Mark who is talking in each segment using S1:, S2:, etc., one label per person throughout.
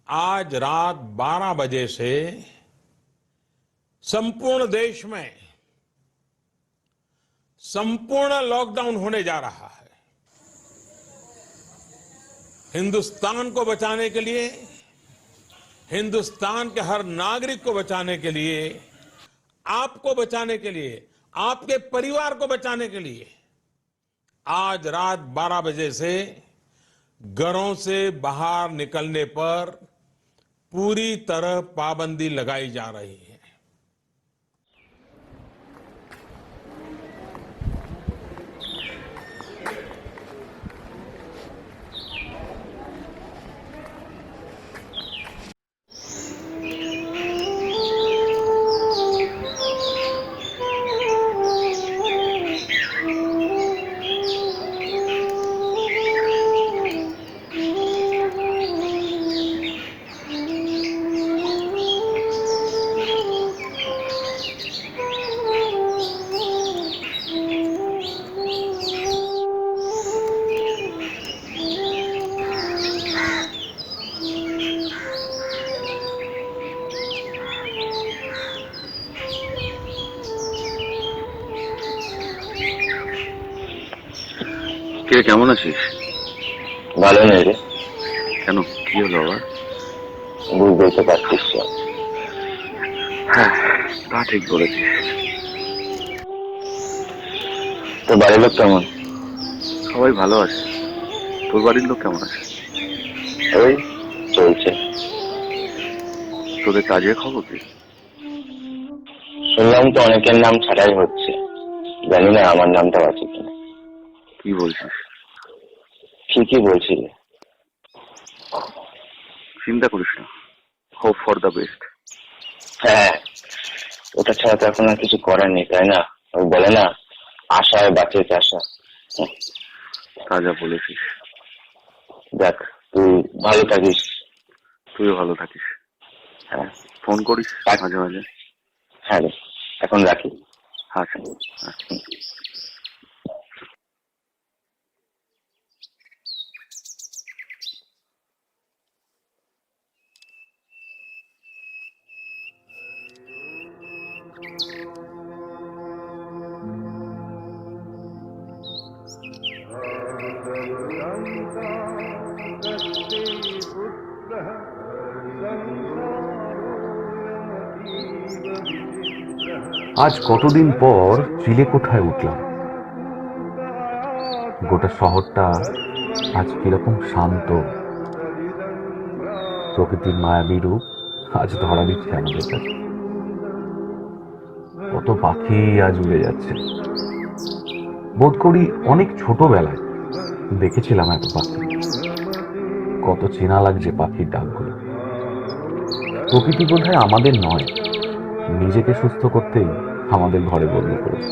S1: आज रात 12 बजे से संपूर्ण देश में संपूर्ण लॉकडाउन होने जा रहा है। हिंदुस्तान को बचाने के लिए, हिंदुस्तान के हर नागरिक को बचाने के लिए, आपको बचाने के लिए, आपके परिवार को बचाने के लिए आज रात 12 बजे से घरों से बाहर निकलने पर पूरी तरह पाबंदी लगाई जा रही है।
S2: কে কেমন আছিস?
S3: ভালো নেই রে।
S2: কেন, কি হলো আবার?
S3: বুঝতেই তো পারছিস।
S2: হ্যাঁ, তা ঠিক বলেছিস।
S3: তোর বাড়ির লোক কেমন?
S2: সবাই ভালো আছে। তোর বাড়ির লোক কেমন আছে?
S3: ওই চলছে।
S2: তোদের কাজের খবর কি?
S3: শুনলাম তো অনেকের নাম ছাড়াই হচ্ছে, জানি না আমার নামটা আছে কিনা।
S2: কি বলছিস?
S3: ঠিকই বলছি।
S2: চিন্তা করিস না, হোপ ফর দ্য বেস্ট।
S3: হ্যাঁ, ওটা ছাড়া তো এখন আর কিছু করার নেই, তাই না? ওই বলে না, আশায় বাঁচে চাষা।
S2: তা যা বলেছিস।
S3: দেখ, তুই ভালো থাকিস।
S2: তুইও ভালো থাকিস।
S3: হ্যাঁ,
S2: ফোন করিস মাঝে মাঝে।
S3: হ্যাঁ রে, এখন রাখি।
S2: আচ্ছা।
S4: আজ কতদিন পর চিলেকোঠায় উঠলাম। গোটা শহরটা আজ কিরকম শান্ত। প্রকৃতির মায়াবী রূপ আজ ধরা দিচ্ছে আমাদের কাছে। কত পাখি আজ উড়ে যাচ্ছে। বোধ করি অনেক ছোটবেলায় দেখেছিলাম এত পাখি। কত চেনা লাগছে পাখির ডাকগুলো। প্রকৃতি বোধহয় আমাদের নয়, নিজেকে সুস্থ করতেই আমাদের ঘরে বন্দি করেছে।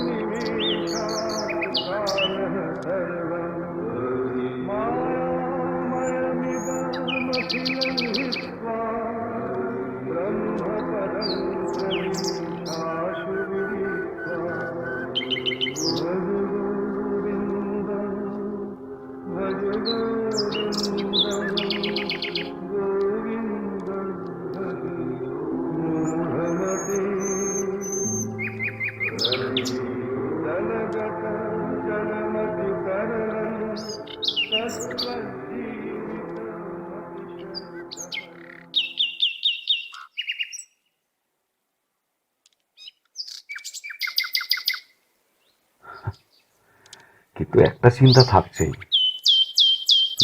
S4: কিন্তু একটা চিন্তা থাকছেই,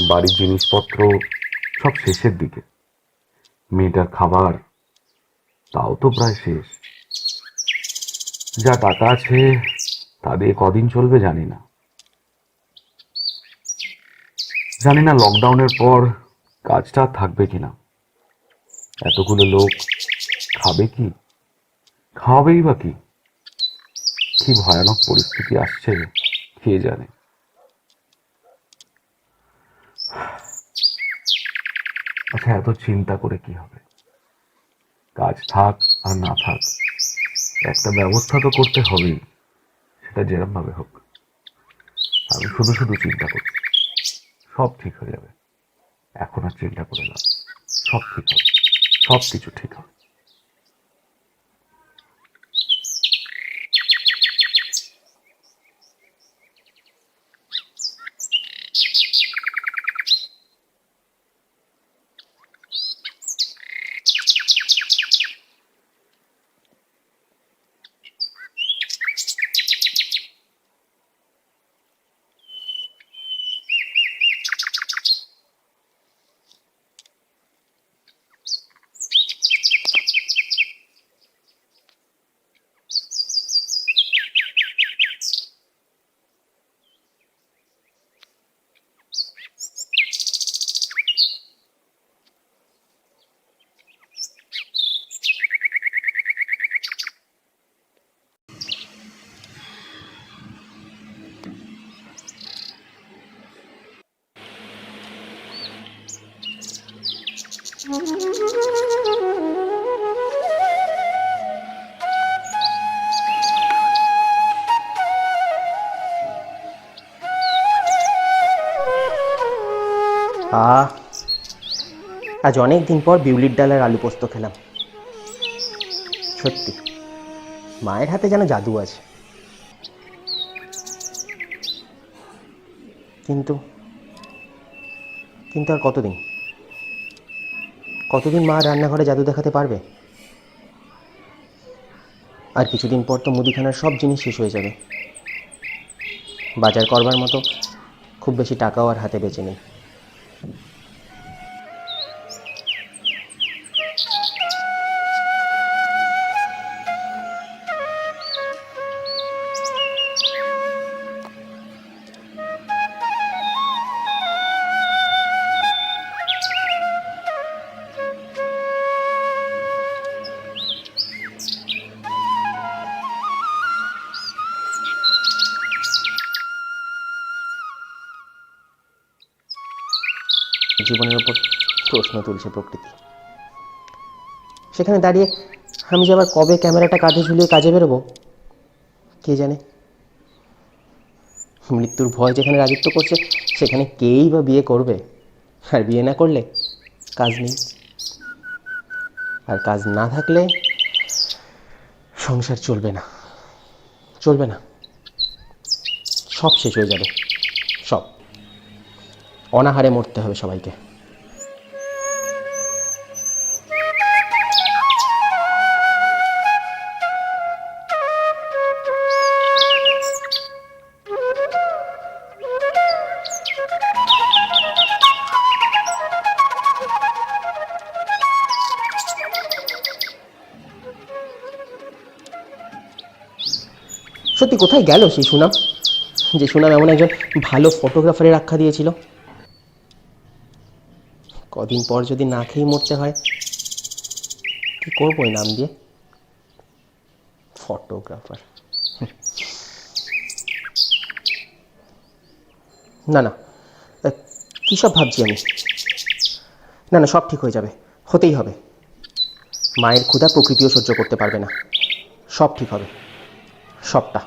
S4: বাড়ির জিনিসপত্র সব শেষের দিকে। মেয়েটার খাবার তাও তো প্রায় শেষ। যা টাকা আছে তা দিয়ে কদিন চলবে জানি না। লকডাউনের পর কাজটা থাকবে কিনা। এতগুলো লোক খাবে কি, খাওয়াবেই বা কি? কি ভয়ানক পরিস্থিতি আসছে কে জানে। আচ্ছা, এত চিন্তা করে কি হবে? কাজ থাক আর না থাক, একটা ব্যবস্থা তো করতে হবেই, সেটা যেরকম ভাবে হোক। আমি শুধু শুধু চিন্তা করছি। সব ঠিক হয়ে যাবে, এখন আর চিন্তা করে লাভ। সব ঠিক হবে, সব কিছু ঠিক হবে।
S5: আজ অনেক দিন পর বিউলির ডাল আর আলু পোস্ত খেলাম। সত্যি মায়ের হাতে যেন জাদু আছে। কিন্তু কিন্তু আর কতদিন মা রান্নাঘরে জাদু দেখাতে পারবে? আর কিছুদিন পর তো মুদিখানার সব জিনিস শেষ হয়ে যাবে। বাজার করবার মতো খুব বেশি টাকাও আর হাতে বেঁচে নেই। জীবনের ওপর প্রশ্ন তুলছে প্রকৃতি। সেখানে দাঁড়িয়ে আমি যে আবার কবে ক্যামেরাটা কাঁধে ঝুলিয়ে কাজে বেরোবো কে জানে। মৃত্যুর ভয় যেখানে রাজত্ব করছে সেখানে কেই বা বিয়ে করবে? আর বিয়ে না করলে কাজ নেই, আর কাজ না থাকলে সংসার চলবে না, সব শেষ হয়ে যাবে, সব অনাহারে মরতে হবে সবাইকে। সত্যি কোথায় গেল সেই সুনাম, যে সুনাম এমন একজন ভালো ফটোগ্রাফারের আখ্যা দিয়েছিল? কদিন পর যদি না খেয়ে মরতে হয় কি করবো এই নাম দিয়ে? ফটোগ্রাফার। না না, কী সব ভাবছি আমি। না না, সব ঠিক হয়ে যাবে, হতেই হবে। মায়ের ক্ষুধা প্রকৃতিও সহ্য করতে পারবে না। সব ঠিক হবে, সবটা।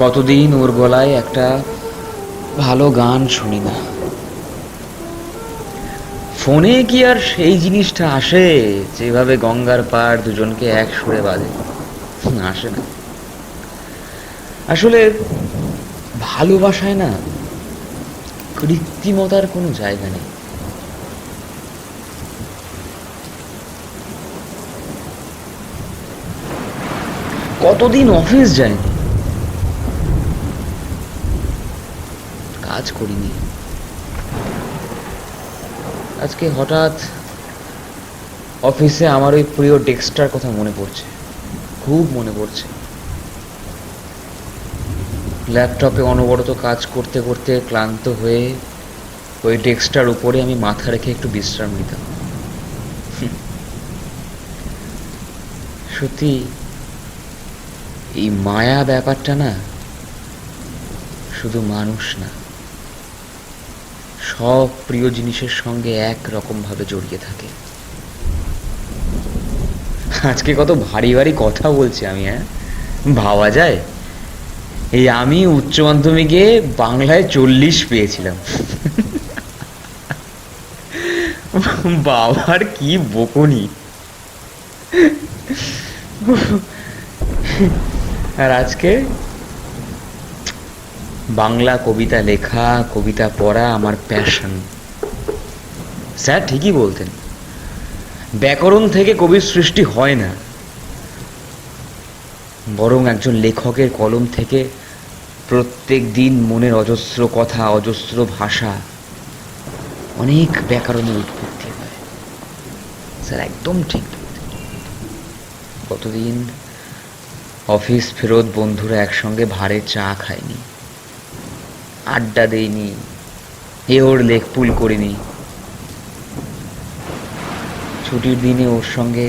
S6: কতদিন ওর গলায় একটা ভালো গান শুনি না। ফোনে কি আর সেই জিনিসটা আসে যেভাবে গঙ্গার পাড় দুজনকে এক সুরে বাজে? আসে না। আসলে ভালোবাসায় না কৃত্রিমতার কোনো জায়গা নেই। কতদিন অফিস যায়নি, কাজ করিনি। আজকে হঠাৎ অফিসে আমার ওই প্রিয় ডেক্সটার কথা মনে পড়ছে, খুব মনে পড়ছে। ল্যাপটপে অনবরত কাজ করতে করতে ক্লান্ত হয়ে ওই ডেস্কটার উপরে আমি মাথা রেখে একটু বিশ্রাম নিতাম। সত্যি এই মায়া ব্যাপারটা না শুধু মানুষ না, সব প্রিয় জিনিসের সঙ্গে এক রকম ভাবে জড়িয়ে থাকে। আজকে কত ভারী ভারী কথা বলছি আমি, হ্যাঁ? ভাবা যায় এই আমি উচ্চ মাধ্যমিকে বাংলায় 40 পেয়েছিলাম। বাবার কি বকুনি। আর আজকে বাংলা কবিতা লেখা, কবিতা পড়া আমার প্যাশন। স্যার ঠিকই বলতেন, ব্যাকরণ থেকে কবির সৃষ্টি হয় না, বরং একজন লেখকের কলম থেকে প্রত্যেক দিন মনের অজস্র কথা, অজস্র ভাষা, অনেক ব্যাকরণের উৎপত্তি হয়। স্যার একদম ঠিক। কতদিন অফিস ফেরত বন্ধুরা একসঙ্গে ভারে চা খায়নি, আড্ডা দেয়নি, এ ওর লেকপুল করিনি। ছুটির দিনে ওর সঙ্গে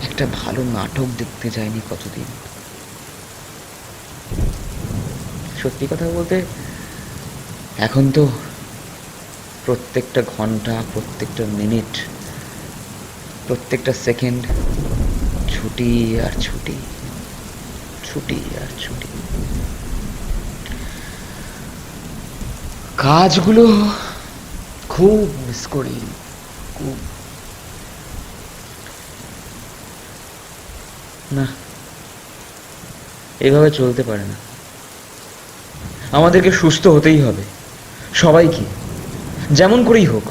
S6: একটা ভালো নাটক দেখতে যায়নি কতদিন। সত্যি কথা বলতে এখন তো প্রত্যেকটা ঘন্টা, প্রত্যেকটা মিনিট, প্রত্যেকটা সেকেন্ড ছুটি আর ছুটি, ছুটি আর ছুটি। কাজগুলো খুব মিস করি, খুব। না, এইভাবে চলতে পারে না। আমাদেরকে সুস্থ হতেই হবে, সবাইকে, যেমন করেই হোক।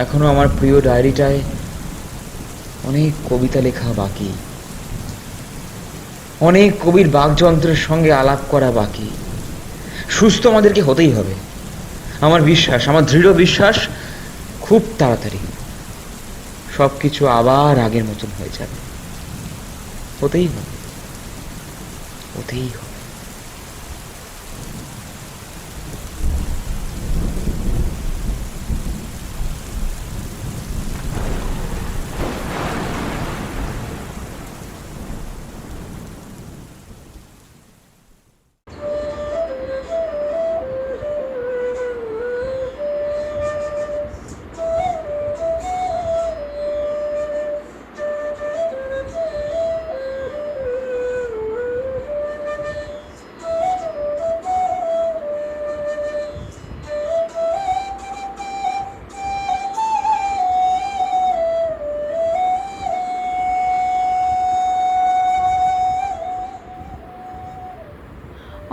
S6: এখনো আমার প্রিয় ডায়েরিটায় অনেক কবিতা লেখা বাকি, অনেক কবির বাকযন্ত্রের সঙ্গে আলাপ করা বাকি। সুস্থ আমাদেরকে হতেই হবে। আমার বিশ্বাস, আমার দৃঢ় বিশ্বাস, খুব তাড়াতাড়ি সবকিছু আবার আগের মতন হয়ে যাবে। হতেই হবে, হতেই হবে।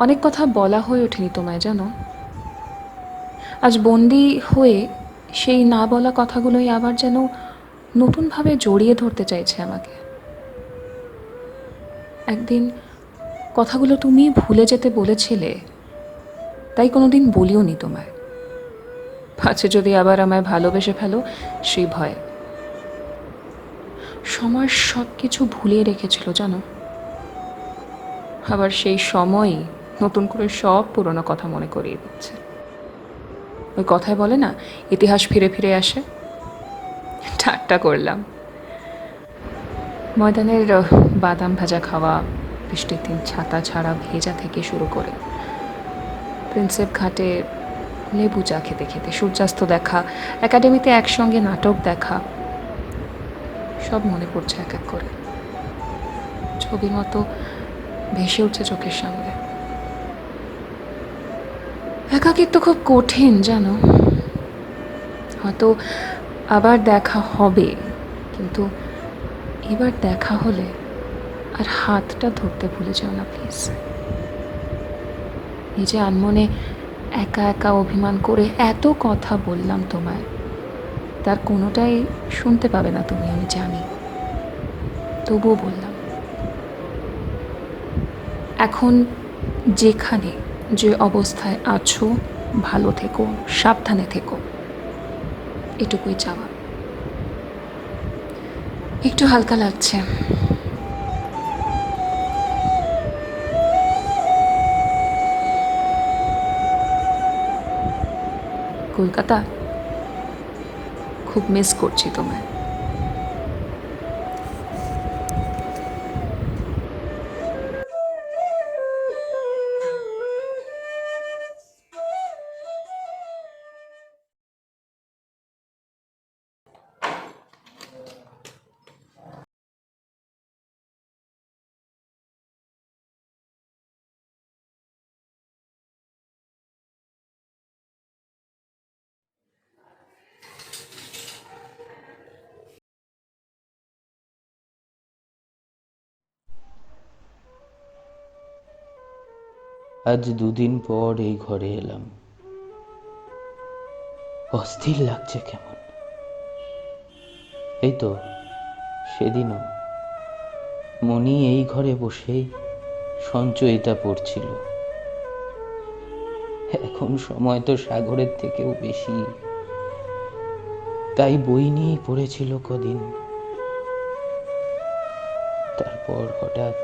S7: অনেক কথা বলা হয়ে ওঠেনি তোমায়, জানো। আজ বন্দি হয়ে সেই না বলা কথাগুলোই আবার যেন নতুনভাবে জড়িয়ে ধরতে চাইছে আমাকে। একদিন কথাগুলো তুমি ভুলে যেতে বলেছিলে, তাই কোনোদিন বলিও নি তোমায়। পাছে যদি আবার আমায় ভালোবেসে ফেলো সেই ভয়ে। সময় সব কিছু ভুলিয়ে রেখেছিল, জানো। আবার সেই সময়ই নতুন করে সব পুরনো কথা মনে করিয়ে দিচ্ছে। ওই কথায় বলে না, ইতিহাস ফিরে ফিরে আসে। ঠাট্টা করলাম। ময়দানের বাদাম ভাজা খাওয়া, বৃষ্টির দিন ছাতা ছাড়া ভেজা থেকে শুরু করে প্রিন্সেপ ঘাটে লেবু চা খেতে খেতে সূর্যাস্ত দেখা, একাডেমিতে একসঙ্গে নাটক দেখা, সব মনে পড়ছে এক এক করে। ছবির মতো ভেসে উঠছে চোখের সামনে। একাকিত্ব খুব কঠিন, জানো। হয়তো আবার দেখা হবে, কিন্তু এবার দেখা হলে আর হাতটা ধরতে ভুলে যাও না প্লিজ। নিজে আনমনে একা একা অভিমান করে এত কথা বললাম তোমায়, তার কোনোটাই শুনতে পাবে না তুমি, আমি জানি। তবুও বললাম। এখন যেখানে যে অবস্থায় আছো ভালো থেকো, সাবধানে থেকো, এটুকুই চাওয়া। একটু হালকা লাগছে। কলকাতা, খুব মিস করছি তোমায়।
S8: আজ দুদিন পর এই ঘরে এলাম। অস্থির লাগছে কেমন। এই তো সেদিনও মনি এই ঘরে বসে সঞ্চয়িতা পড়ছিল। এখন সময় তো সাগরের থেকেও বেশি, তাই বই নিয়েই পড়েছিল কদিন। তারপর হঠাৎ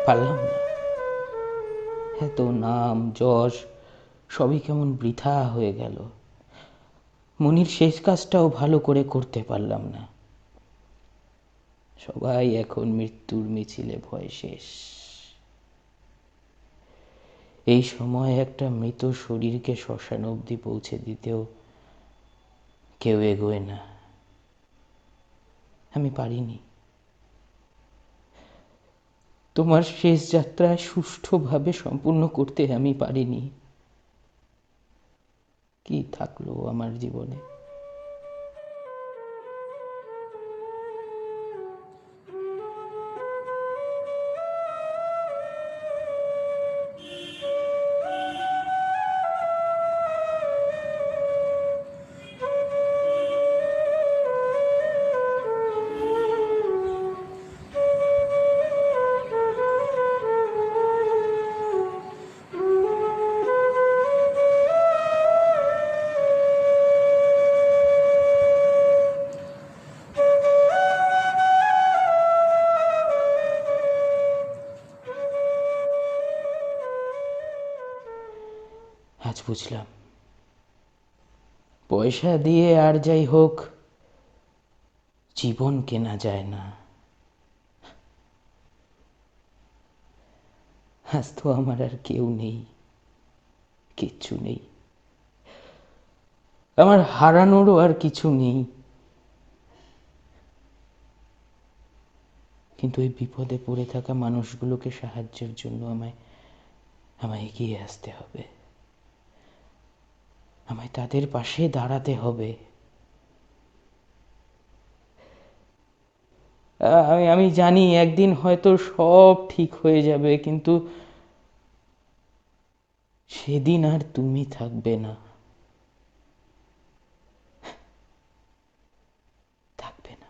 S8: পারলাম না। এত নাম যশ সবই কেমন বৃথা হয়ে গেল। মনির শেষ কাজটাও ভালো করে করতে পারলাম না। সবাই এখন মৃত্যুর মিছিলে ভয় শেষ। এই সময় একটা মৃত শরীরকে শ্মশান অবধি পৌঁছে দিতেও কেউ এগোয় না। আমি পারিনি। তোমার শেষ যাত্রা সুষ্ঠুভাবে সম্পূর্ণ করতে আমি পারিনি। কি থাকলো আমার জীবনে? আজ বুঝলাম, পয়সা দিয়ে আর যাই হোক জীবন কেনা যায় না। আজ তো আমার আর কেউ নেই, কিচ্ছু নেই। আমার হারানোরও আর কিছু নেই। কিন্তু এই বিপদে পড়ে থাকা মানুষগুলোকে সাহায্যের জন্য আমায় এগিয়ে আসতে হবে। আমায় তাদের পাশে দাঁড়াতে হবে। আমি জানি একদিন হয়তো সব ঠিক হয়ে যাবে, কিন্তু সেদিন আর তুমি থাকবে না। থাকবে না।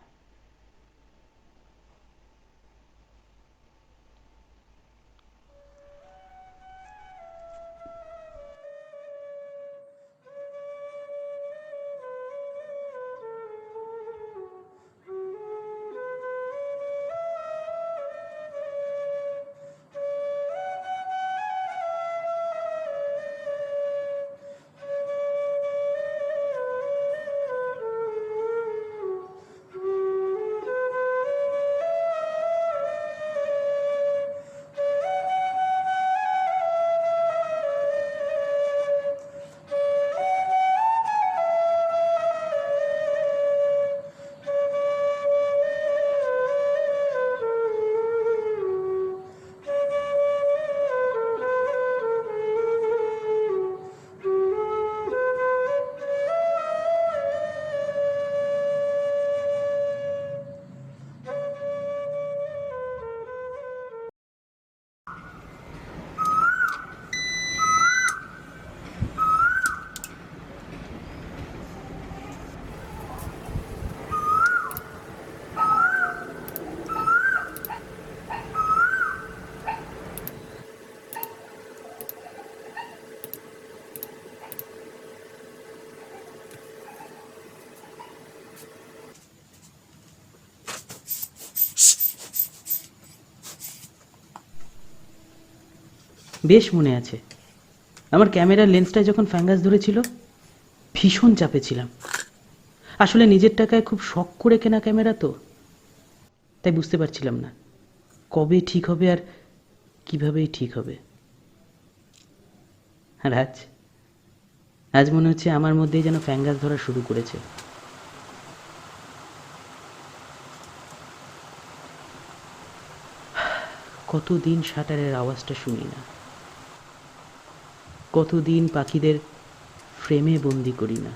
S8: বেশ মনে আছে। আমার ক্যামেরার লেন্সটায় যখন ফ্যাঙ্গাস ধরেছিল ভীষণ চাপে ছিলাম। আসলে নিজের টাকায় খুব শখ করে কেনা ক্যামেরা তো, তাই বুঝতে পারছিলাম না কবে ঠিক হবে আর কিভাবেই ঠিক হবে। আর আজ মনে হচ্ছে আমার মধ্যেই যেন ফ্যাঙ্গাস ধরা শুরু করেছে। কতদিন শাটারের আওয়াজটা শুনি না, কতদিন পাখিদের ফ্রেমে বন্দি করি না।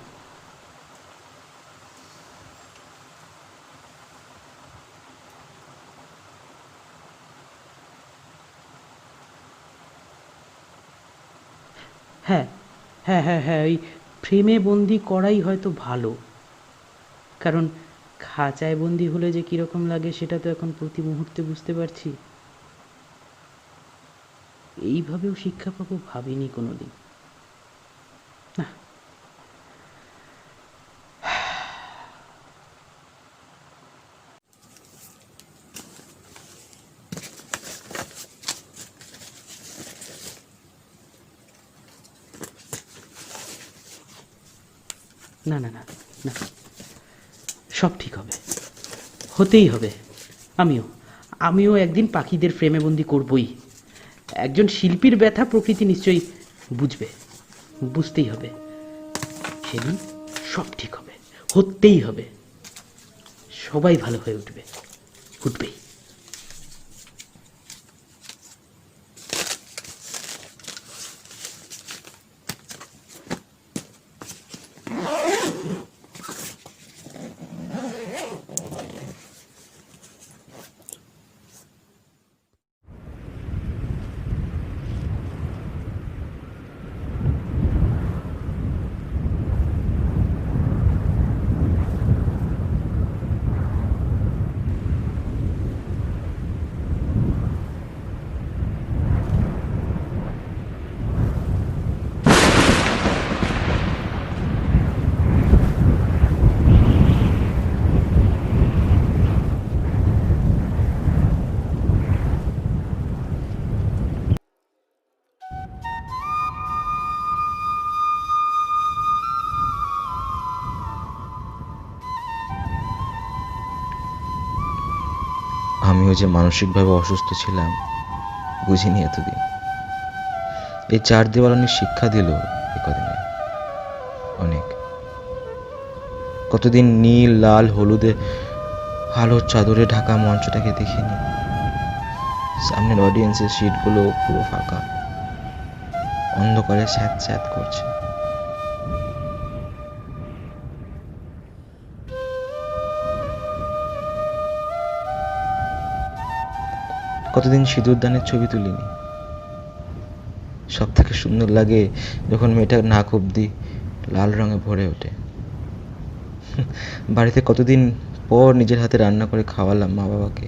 S8: হ্যাঁ হ্যাঁ হ্যাঁ হ্যাঁ ওই ফ্রেমে বন্দি করাই হয়তো ভালো, কারণ খাঁচায় বন্দি হলে যে কীরকম লাগে সেটা তো এখন প্রতি মুহূর্তে বুঝতে পারছি। এইভাবেও শিক্ষা পাবো ভাবিনি কোনোদিন। না, না না না না, সব ঠিক হবে, হতেই হবে। আমিও একদিন পাখিদের ফ্রেমে বন্দি করবই। একজন শিল্পীর ব্যথা প্রকৃতি নিশ্চয়ই বুঝতেই হবে। সেদিন সব ঠিক হবে, হতেই হবে, সবাই ভালো হয়ে উঠবেই।
S6: আমিও যে মানসিকভাবে অসুস্থ ছিলাম বুঝিনি এতদিন। এই 4 দেওয়াল অনেক শিক্ষা দিল এ কদিনে, অনেক। কতদিন নীল লাল হলুদে আলোর চাদরে ঢাকা মঞ্চটাকে দেখিনি, সামনের অডিয়েন্সের সিটগুলো পুরো ফাঁকা, অন্ধকারে স্যাঁত স্যাঁত করছে। কতদিন সিঁদুরদানের ছবি তুলিনি। সব থেকে সুন্দর লাগে যখন মেয়েটা নাক অব্দি লাল রঙে ভরে ওঠে। বাড়িতে কতদিন পর নিজের হাতে রান্না করে খাওয়ালাম মা বাবাকে।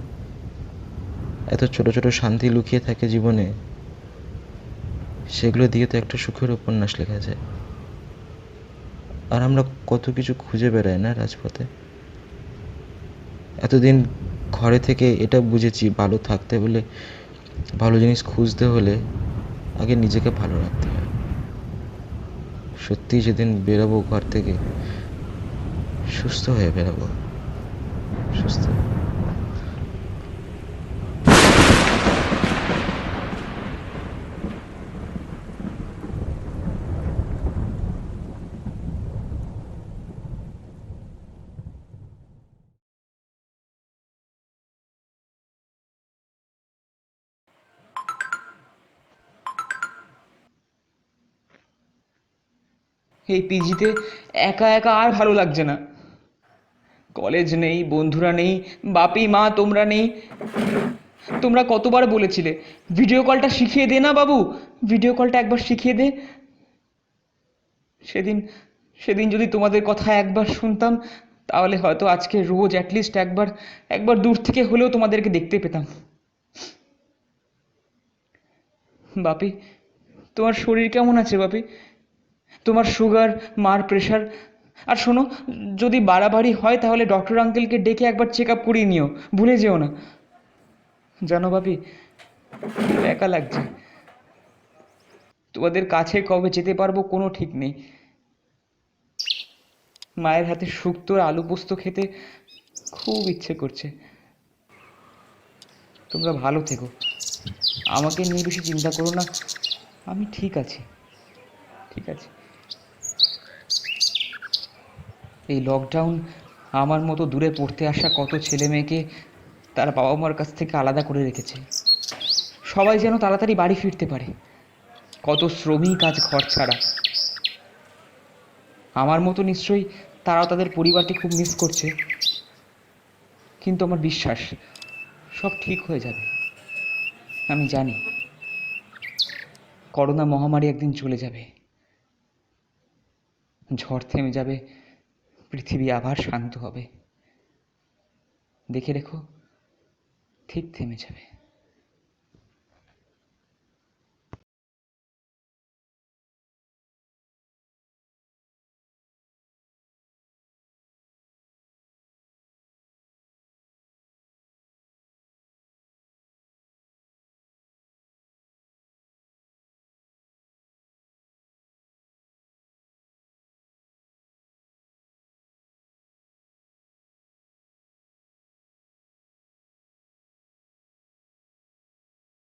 S6: এত ছোট ছোট শান্তি লুকিয়ে থাকে জীবনে, সেগুলো দিয়ে তো একটা সুখের উপন্যাস লেখা যায়। আর আমরা কত কিছু খুঁজে বেড়াই না রাজপথে। এতদিন ঘরে থেকে এটা বুঝেছি, ভালো থাকতে হলে, ভালো জিনিস খুঁজতে হলে আগে নিজেকে ভালো রাখতে হয়। সত্যি যেদিন বেরোবো ঘর থেকে, সুস্থ হয়ে বেরোবো, সুস্থ।
S9: এই পিজিতে একা একা আর ভালো লাগছে না। কলেজ নেই, বন্ধুরা নেই, বাপি মা তোমরা নেই। তোমরা কতবার বলেছিলে ভিডিও কলটা শিখিয়ে দে না বাবু, ভিডিও কলটা একবার শিখিয়ে দে। সেদিন যদি তোমাদের কথা একবার শুনতাম, তাহলে হয়তো আজকে রোজ অ্যাটলিস্ট একবার দূর থেকে হলেও তোমাদেরকে দেখতে পেতাম। বাপি, তোমার শরীর কেমন আছে বাপি? তোমার সুগার, মার প্রেশার, আর শোনো, যদি বাড়াবাড়ি হয় তাহলে ডক্টর আঙ্কেলকে ডেকে একবার চেক আপ করিয়ে নিও, ভুলে যেও না। জানো বাপি, খুব একা লাগছে, তোমাদের কাছে কবে যেতে পারবো কোনো ঠিক নেই। মায়ের হাতে শুক্তো আর আলু পোস্ত খেতে খুব ইচ্ছে করছে। তোমরা ভালো থেকো, আমাকে নিয়ে বেশি চিন্তা করো না, আমি ঠিক আছি, ঠিক আছে। এই লকডাউন আমার মতো দূরে পড়তে আসা কত ছেলে মেয়েকে তার বাবা মার কাছ থেকে আলাদা করে রেখেছে। সবাই যেন তাড়াতাড়ি বাড়ি ফিরতে পারে। কত শ্রমিক আজ ঘর ছাড়া। আমার মতো নিশ্চয়ই তারাও তাদের পরিবারকে খুব মিস করছে, কিন্তু আমার বিশ্বাস সব ঠিক হয়ে যাবে। আমি জানি করোনা মহামারী একদিন চলে যাবে, ঝড় থেমে যাবে, পৃথিবী আবার শান্ত হবে। দেখে রেখো, ঠিক থেমে যাবে।